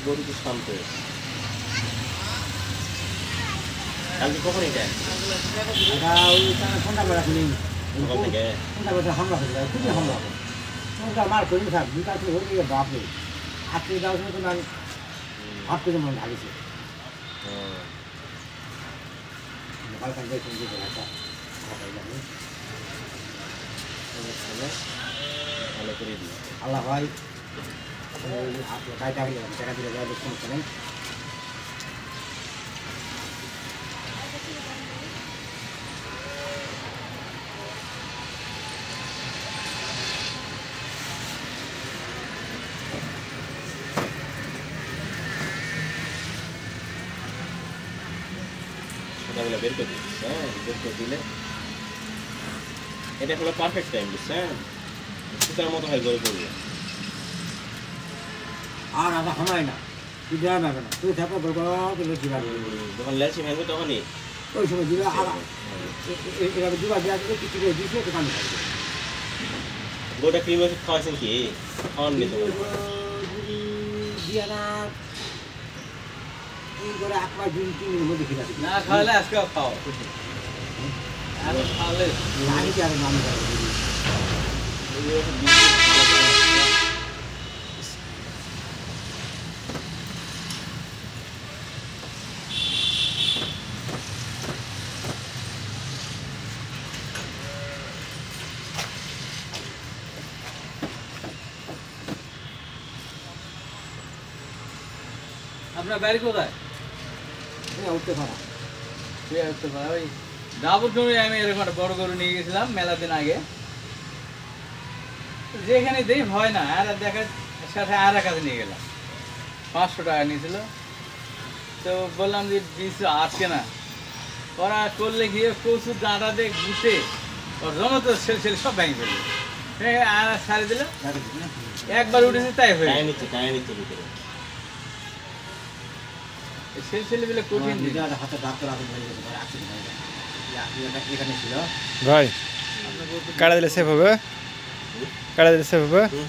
গরু তো শান্ত কালকে কখন এটা সন্ধ্যাবেলা শুনি সকাল থেকে সন্ধ্যাবেলা হামলা হয়ে যায় খুবই হামলা হবে সন্ধ্যা মার করি থাক দুটা থেকে হয়ে গিয়ে বাপরে আজকে যাওয়ার সময় তো আমি হাত করে মনে ঢালিছে কালকে যাই সঙ্গে ভালো করে দিই আল্লাহ ভাই টাকা দিলে যাবে সমস্যা নেই সকালবেলা বের করে দিচ্ছি হ্যাঁ বের করে দিলে এটা হলো পারফেক্ট টাইম বুঝছেন সুতার মতো হয় গরু করবে আর আধা খামাই না তুই দেওয়া যাবে না তুই থাকো যখন লেলছি ভাঙবে তখনই ওই সময় দিলে এভাবে দুবার দেওয়া দিলে কিছু করে দিয়েছে তো কামে থাকবে গোটা ক্রিম ওষুধ খাওয়াছেন কি খাওয়ান নি তো দিয়া না এই করে 1 মাস 2-3 দিনের মধ্যে খেলা না খাওয়ালে আজকেও খাও আরো খাওয়ালে নানি কি আর নানি করে আপনার বাড়ি কোথায় উঠতে পারা ওই ডাবর জমি আমি এরকম একটা বড় গরু নিয়ে গেছিলাম মেলা দিন আগে যেখানে দেই হয় না আর দেখা সাথে আর এক কাছে নিয়ে গেলাম 500 টাকা নিয়েছিল তো বললাম যে বীজ আজকে না ওরা করলে গিয়ে প্রচুর ডাঁটা দিয়ে ঘুরতে ওর জমা তো ছেলে সব ভেঙে ফেলবে আর ছাড়ি দিল একবার উঠেছে তাই হয়ে নিচ্ছে ভিতরে ছেলে কঠিন হাতে ডাক্তার এখানে ছিল ভাই কাটা দিলে সেভ হবে কাটা দিলে সেভ হবে হুম